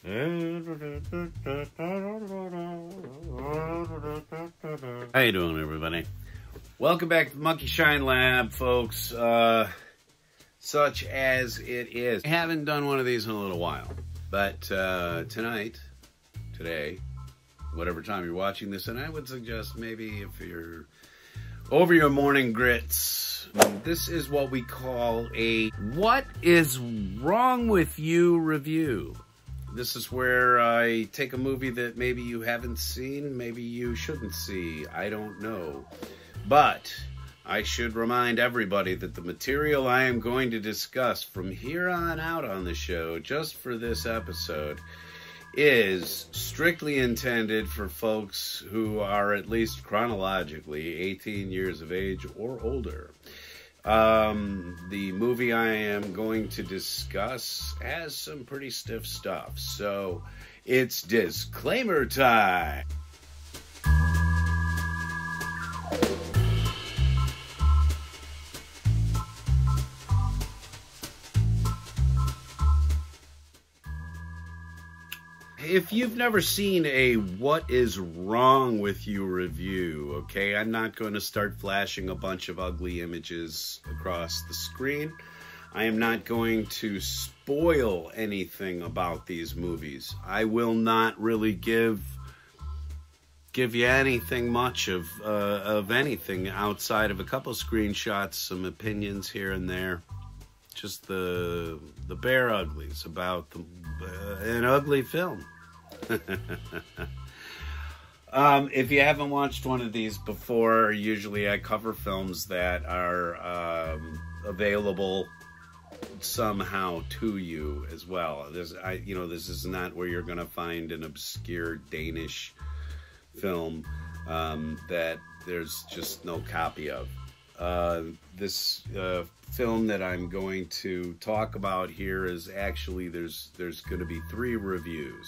How you doing, everybody? Welcome back to the Monkey Shine Lab, folks. Such as it is. I haven't done one of these in a little while, but today, whatever time you're watching this, and I would suggest maybe if you're over your morning grits, this is what we call a What Is Wrong With You review. This is where I take a movie that maybe you haven't seen, maybe you shouldn't see, I don't know. But I should remind everybody that the material I am going to discuss from here on out on the show, just for this episode, is strictly intended for folks who are at least chronologically 18 years of age or older. The movie I am going to discuss has some pretty stiff stuff, so it's disclaimer time. If you've never seen a What Is Wrong With You review, okay, I'm not going to start flashing a bunch of ugly images across the screen. I am not going to spoil anything about these movies. I will not really give you anything much of anything outside of a couple screenshots, some opinions here and there. Just the bare uglies about an ugly film. If you haven't watched one of these before, usually I cover films that are available somehow to you as well. This is not where you're going to find an obscure Danish film that there's just no copy of. This film that I'm going to talk about here is actually, there's going to be 3 reviews.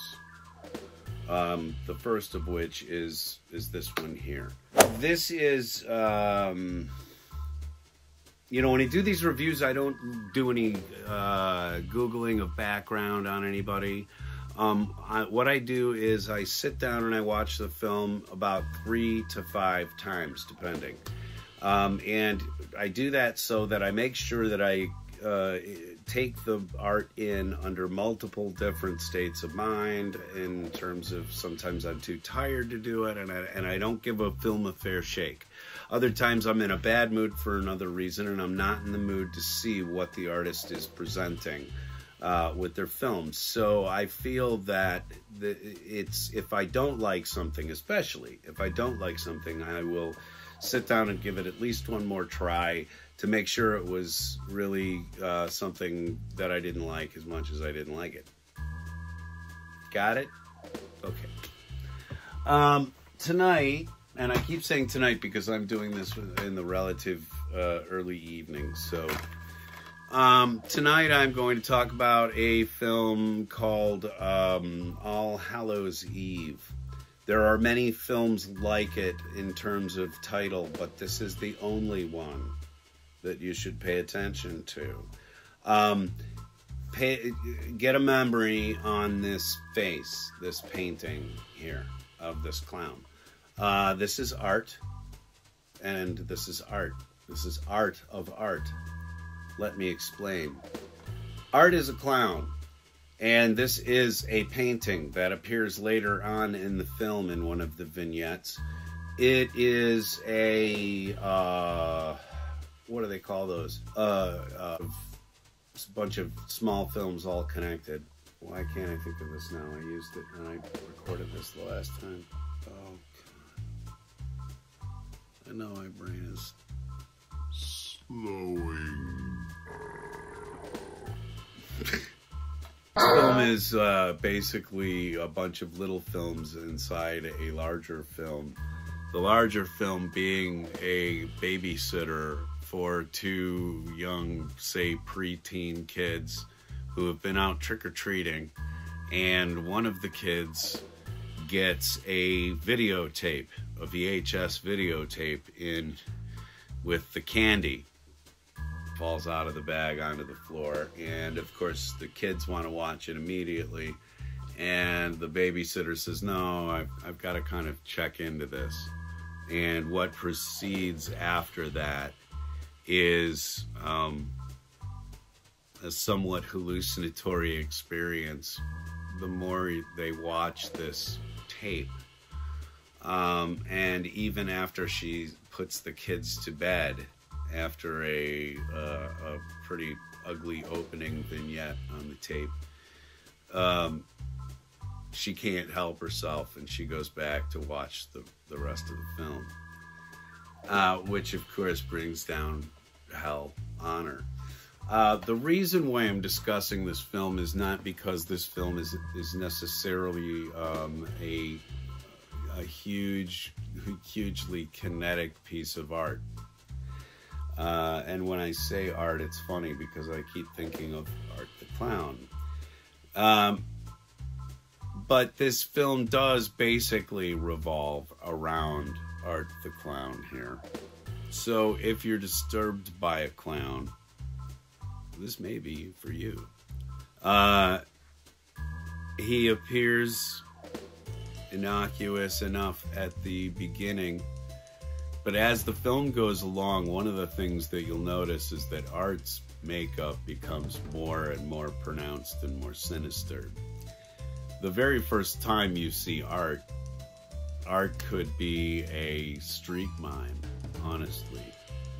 The first of which is this one here. This is, when I do these reviews, I don't do any Googling of background on anybody. What I do is I sit down and I watch the film about 3 to 5 times, depending. And I do that so that I make sure that I take the art in under multiple different states of mind, in terms of sometimes I'm too tired to do it, and I don't give a film a fair shake. Other times I'm in a bad mood for another reason, and I'm not in the mood to see what the artist is presenting with their films. So I feel that if I don't like something, especially if I don't like something, I will sit down and give it at least one more try to make sure it was really something that I didn't like as much as I didn't like it. Got it? Okay. Tonight, and I keep saying tonight because I'm doing this in the relative early evening, so tonight I'm going to talk about a film called All Hallows' Eve. There are many films like it in terms of title, but this is the only one that you should pay attention to. Get a memory on this face, this painting here of this clown. This is art, and this is art. This is art of art. Let me explain. Art is a clown. And this is a painting that appears later on in the film in one of the vignettes. It is a, what do they call those? A bunch of small films all connected. Why can't I think of this now? I used it and I recorded this the last time. Oh, God. I know my brain is slowing. This film is basically a bunch of little films inside a larger film. The larger film being a babysitter for 2 young, say, preteen kids who have been out trick-or-treating, and one of the kids gets a videotape, a VHS videotape in with the candy. Falls out of the bag onto the floor, and of course the kids want to watch it immediately, And the babysitter says, no, I've got to kind of check into this. And what proceeds after that is a somewhat hallucinatory experience the more they watch this tape. And even after she puts the kids to bed, after a pretty ugly opening vignette on the tape, she can't help herself, and she goes back to watch the rest of the film, which of course brings down hell on her. The reason why I'm discussing this film is not because this film is necessarily a hugely kinetic piece of art. And when I say art, it's funny because I keep thinking of Art the Clown. But this film does basically revolve around Art the Clown here. So if you're disturbed by a clown, this may be for you. He appears innocuous enough at the beginning, but as the film goes along, one of the things that you'll notice is that Art's makeup becomes more and more pronounced and more sinister. The very first time you see Art could be a street mime, honestly.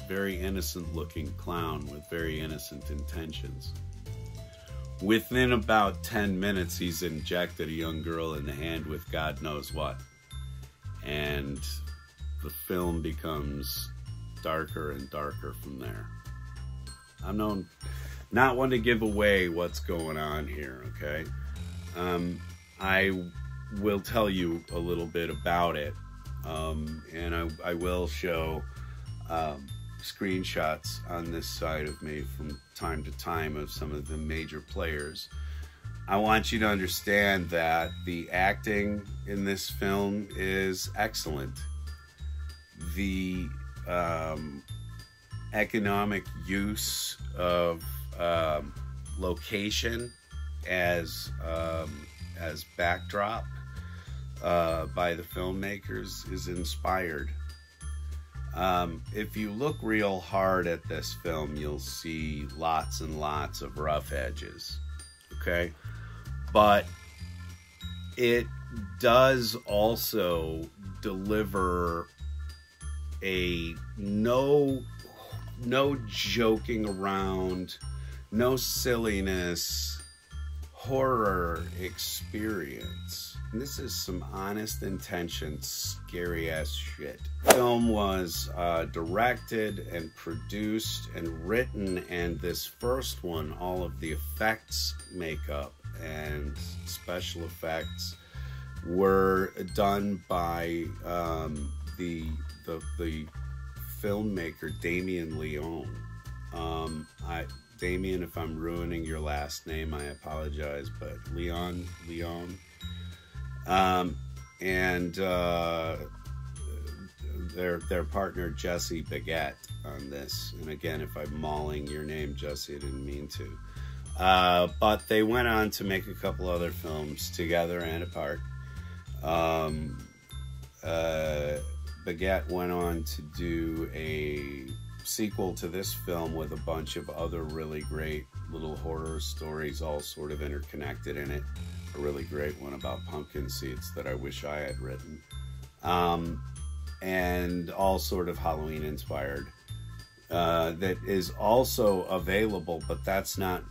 Very innocent looking clown with very innocent intentions. Within about 10 minutes, he's injected a young girl in the hand with God knows what. And the film becomes darker and darker from there. I'm not one to give away what's going on here, okay? I will tell you a little bit about it, and I will show screenshots on this side of me from time to time of some of the major players. I want you to understand that the acting in this film is excellent. The economic use of location as backdrop by the filmmakers is inspired. If you look real hard at this film, you'll see lots and lots of rough edges, okay? But it does also deliver a no joking around, no silliness, horror experience. And this is some honest intention, scary ass shit. The film was directed and produced and written, and this first one, all of the effects, makeup, and special effects were done by the filmmaker Damien Leone. Damien, if I'm ruining your last name, I apologize, but Leone. And their partner Jesse Baguette on this. And again, if I'm mauling your name, Jesse, I didn't mean to. But they went on to make a couple other films together and apart. Baguette went on to do a sequel to this film with a bunch of other really great little horror stories, all sort of interconnected in it. A really great one about pumpkin seeds that I wish I had written. And all sort of Halloween inspired. That is also available, but that's not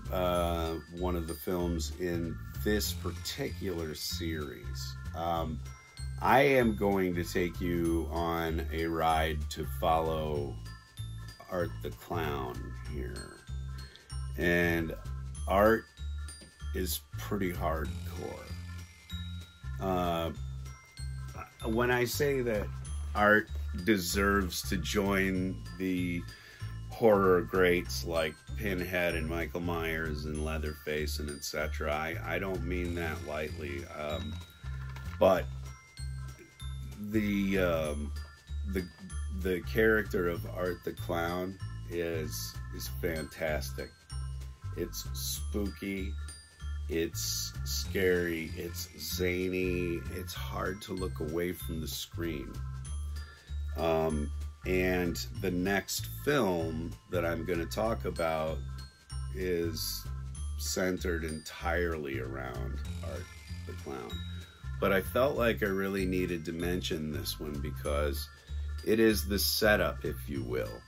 one of the films in this particular series. I am going to take you on a ride to follow Art the Clown here. And Art is pretty hardcore. When I say that Art deserves to join the horror greats like Pinhead and Michael Myers and Leatherface and etc., I don't mean that lightly. But the character of Art the Clown is fantastic. It's spooky. It's scary, it's zany, it's hard to look away from the screen. And the next film that I'm going to talk about is centered entirely around Art the Clown. But I felt like I really needed to mention this one because it is the setup, if you will.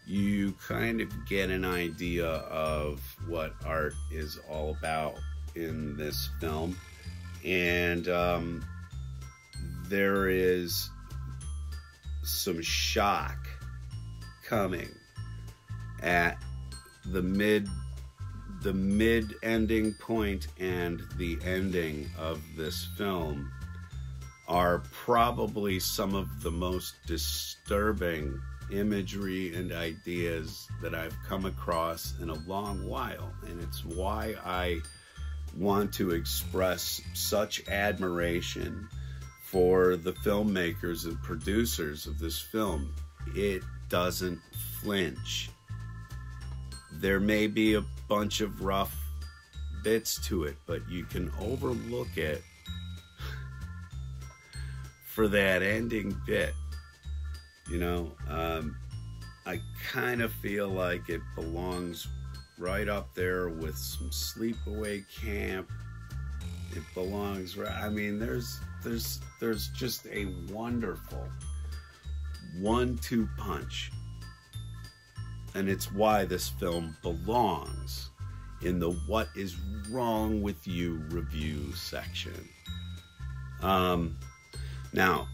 You kind of get an idea of what Art is all about in this film. And there is some shock coming at the mid-ending point, and the ending of this film are probably some of the most disturbing imagery and ideas that I've come across in a long while. And it's why I want to express such admiration for the filmmakers and producers of this film. It doesn't flinch. There may be a bunch of rough bits to it, but you can overlook it for that ending bit. You know, I kind of feel like it belongs right up there with some Sleepaway Camp. It belongs right. I mean, there's just a wonderful 1-2 punch, and it's why this film belongs in the "What is Wrong with You" review section. Now,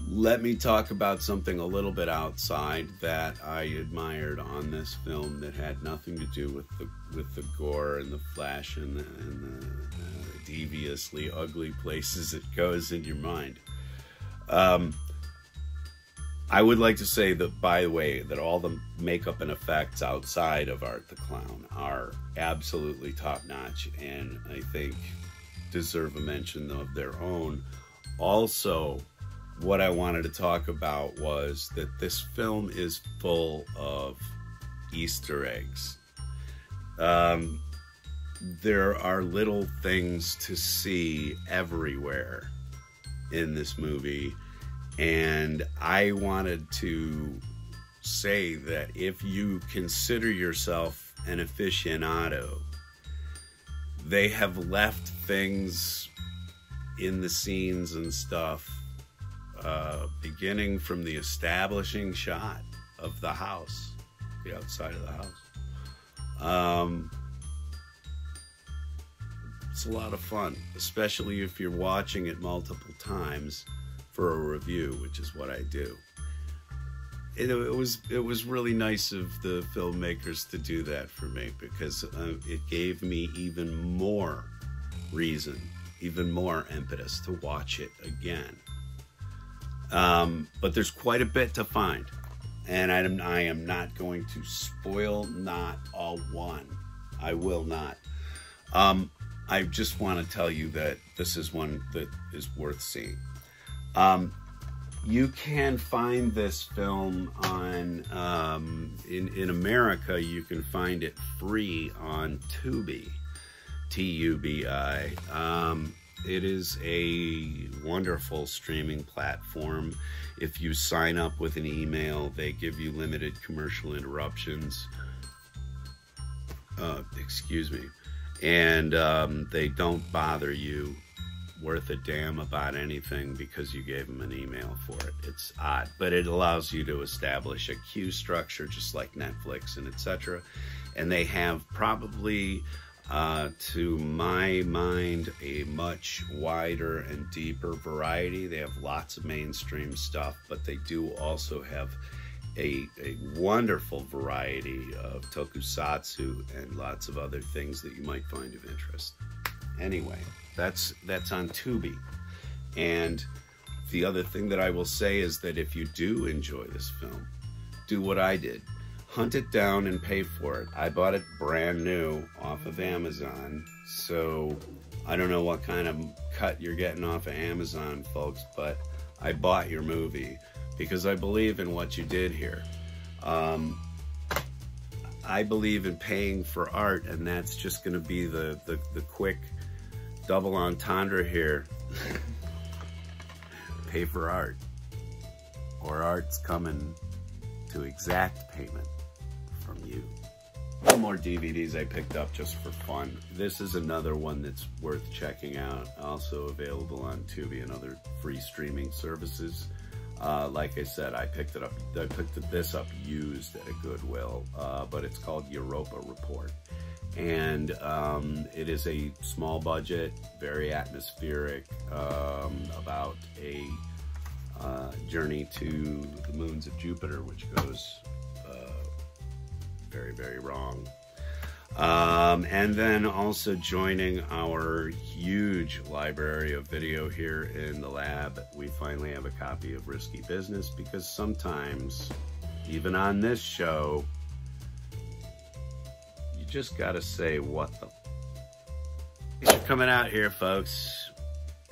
let me talk about something a little bit outside that I admired on this film that had nothing to do with the gore and the flash and the deviously ugly places it goes in your mind. I would like to say that, by the way, that all the makeup and effects outside of Art the Clown are absolutely top-notch, and I think deserve a mention of their own. Also, what I wanted to talk about was that this film is full of Easter eggs. There are little things to see everywhere in this movie, and I wanted to say that if you consider yourself an aficionado, they have left things in the scenes and stuff, beginning from the establishing shot of the house, the outside of the house. It's a lot of fun, especially if you're watching it multiple times for a review, which is what I do. It was really nice of the filmmakers to do that for me, because it gave me even more reason, even more impetus to watch it again. But there's quite a bit to find, and I am not going to spoil not all one. I will not. I just want to tell you that this is one that is worth seeing. You can find this film on, in America, you can find it free on Tubi, T-U-B-I. It is a wonderful streaming platform. If you sign up with an email, they give you limited commercial interruptions. Excuse me. And they don't bother you worth a damn about anything because you gave them an email for it. It's odd, but it allows you to establish a queue structure just like Netflix and etc. And they have probably, to my mind, a much wider and deeper variety. They have lots of mainstream stuff, but they do also have a wonderful variety of tokusatsu and lots of other things that you might find of interest. Anyway, that's on Tubi. And the other thing that I will say is that if you do enjoy this film, do what I did. Hunt it down and pay for it. I bought it brand new off of Amazon, so I don't know what kind of cut you're getting off of Amazon, folks, but I bought your movie because I believe in what you did here. I believe in paying for art, and that's just going to be the quick double entendre here. Pay for art, or art's coming to exact payment from you. One more DVDs I picked up just for fun. This is another one that's worth checking out. Also available on Tubi and other free streaming services. Like I said, I picked this up used at a Goodwill, but it's called Europa Report. And it is a small budget, very atmospheric, about a journey to the moons of Jupiter, which goes very, very wrong. And then also joining our huge library of video here in the lab, we finally have a copy of Risky Business, because sometimes, even on this show, you just gotta say, what the Thanks for coming out here, folks.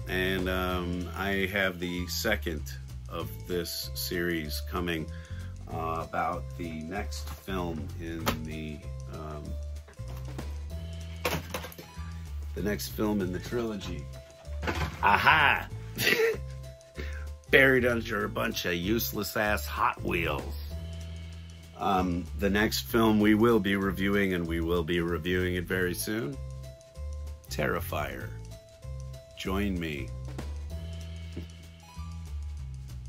And I have the second of this series coming about the next film in the trilogy. Aha! Buried under a bunch of useless ass Hot Wheels. The next film we will be reviewing, and we will be reviewing it very soon, Terrifier. Join me.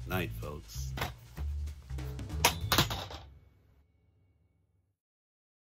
Night, folks.